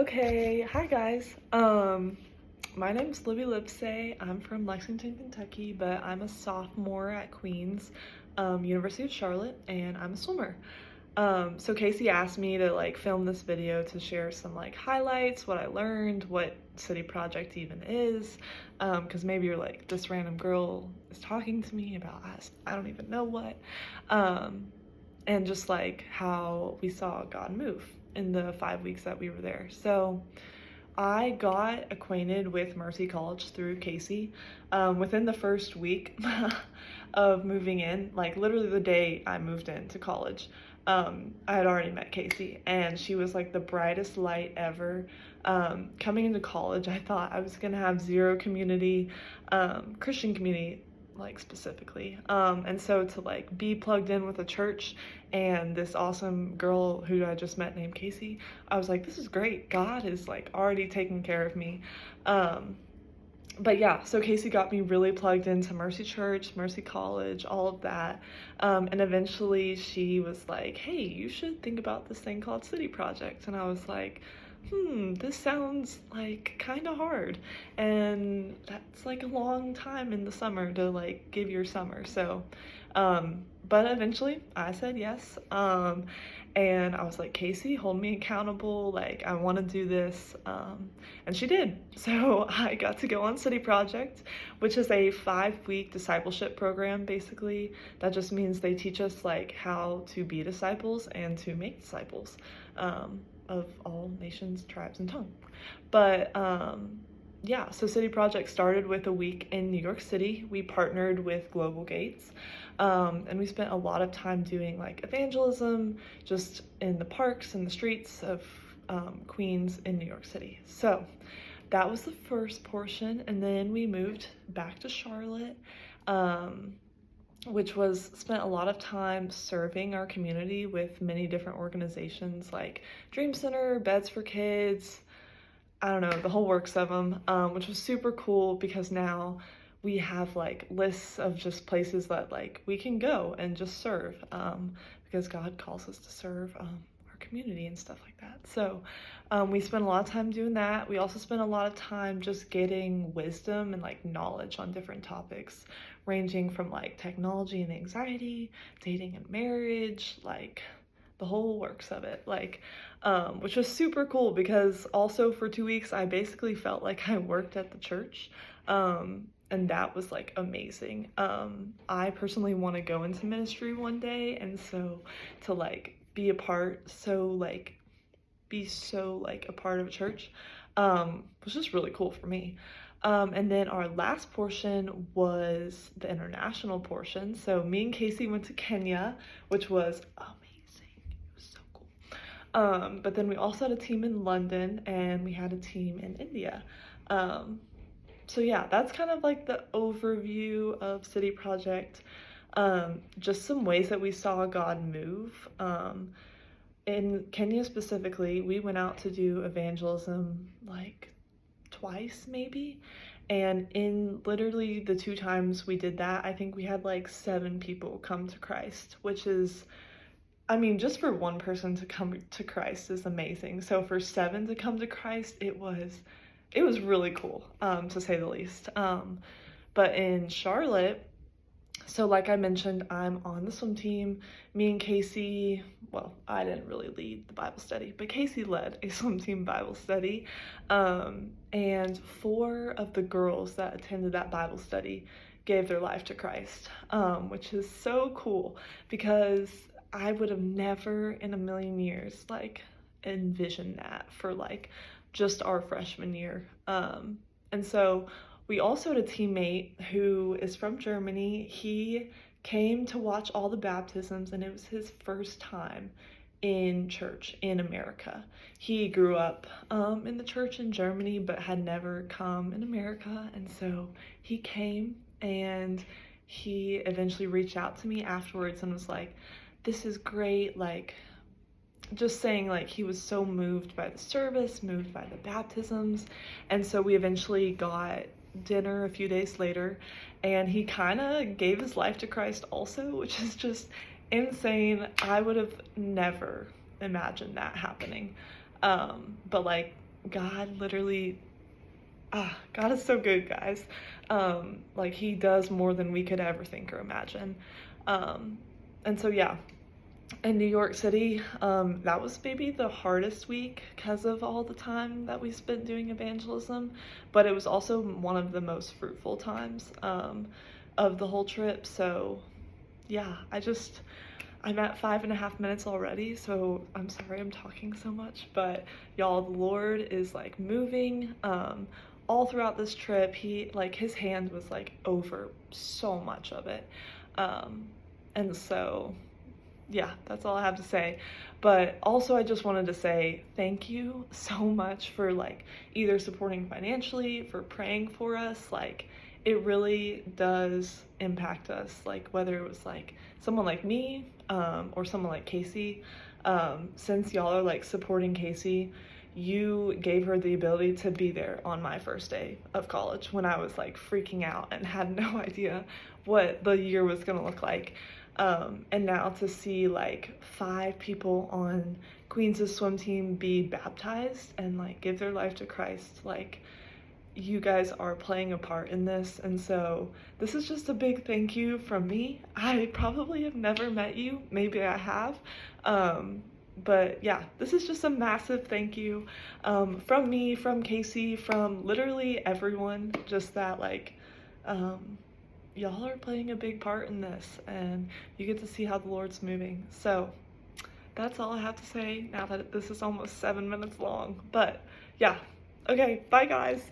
Okay, hi guys. My name's Libby Lipsey. I'm from Lexington, Kentucky, but I'm a sophomore at Queens, University of Charlotte, and I'm a swimmer. So Casey asked me to film this video to share some highlights, what I learned, what City Project even is, because maybe you're like, this random girl is talking to me about us. I don't even know what. And just how we saw God move in the 5 weeks that we were there. So I got acquainted with Mercy College through Casey. Within the first week of moving in, like literally the day I moved into college, I had already met Casey, and she was like the brightest light ever. Coming into college, I thought I was gonna have zero community, Christian community, specifically. And so to be plugged in with a church and this awesome girl who I just met named Casey, I was like, this is great. God is already taking care of me. But yeah, so Casey got me really plugged into Mercy Church, Mercy College, all of that. And eventually she was like, hey, you should think about this thing called City Project. And I was like, this sounds kind of hard. And that's a long time in the summer to give your summer. So, but eventually I said yes. And I was like, Casey, hold me accountable. I want to do this. And she did. So I got to go on City Project, which is a 5-week discipleship program, basically. That just means they teach us how to be disciples and to make disciples of all nations, tribes, and tongues. But yeah, so City Project started with a week in New York City. We partnered with Global Gates, and we spent a lot of time doing evangelism just in the parks and the streets of Queens in New York City. So that was the first portion, and then we moved back to Charlotte, which was spent a lot of time serving our community with many different organizations like Dream Center, Beds for Kids, I don't know, the whole works of them, which was super cool because now we have lists of just places that we can go and just serve, because God calls us to serve our community and stuff like that. So we spent a lot of time doing that. We also spent a lot of time just getting wisdom and knowledge on different topics, ranging from technology and anxiety, dating and marriage, the whole works of it, which was super cool because also for 2 weeks I basically felt like I worked at the church, and that was amazing. I personally want to go into ministry one day, and so to be a part, be so a part of a church was just really cool for me. And then our last portion was the international portion. So me and Casey went to Kenya, which was amazing. It was so cool. But then we also had a team in London, and we had a team in India. So yeah, that's kind of the overview of City Project. Just some ways that we saw God move. In Kenya specifically, we went out to do evangelism twice maybe, and in literally the 2 times we did that, I think we had 7 people come to Christ, which is, I mean, just for one person to come to Christ is amazing. So for 7 to come to Christ, it was really cool, to say the least. But in Charlotte, so like I mentioned, I'm on the swim team. Me and Casey, well, I didn't really lead the Bible study, but Casey led a swim team Bible study. And 4 of the girls that attended that Bible study gave their life to Christ, which is so cool because I would have never in a million years envisioned that for just our freshman year. And so we also had a teammate who is from Germany. He came to watch all the baptisms, and it was his first time in church in America. He grew up in the church in Germany, but had never come in America. And so he came, and he eventually reached out to me afterwards and was like, this is great. Just saying he was so moved by the service, moved by the baptisms. And so we eventually got dinner a few days later, and he kind of gave his life to Christ also, which is just insane. I would have never imagined that happening. But God literally, God is so good, guys. Like he does more than we could ever think or imagine. Um, and so yeah, in New York City, that was maybe the hardest week because of all the time that we spent doing evangelism, but it was also one of the most fruitful times of the whole trip. So yeah, I'm at 5.5 minutes already, so I'm sorry I'm talking so much, but y'all, the Lord is like moving all throughout this trip. His hand was like over so much of it. Um, and so yeah, that's all I have to say. But also, I just wanted to say thank you so much for like either supporting financially, for praying for us. Like, it really does impact us. Like, whether it was like someone like me or someone like Casey. Since y'all are like supporting Casey, you gave her the ability to be there on my first day of college when I was like freaking out and had no idea what the year was gonna look like. And now to see like 5 people on Queens' swim team be baptized and like give their life to Christ, like you guys are playing a part in this. And so this is just a big thank you from me. I probably have never met you, maybe I have. But yeah, this is just a massive thank you from me, from Casey, from literally everyone. Just that like y'all are playing a big part in this, and you get to see how the Lord's moving. So that's all I have to say now that this is almost 7 minutes long. But yeah, okay, bye guys.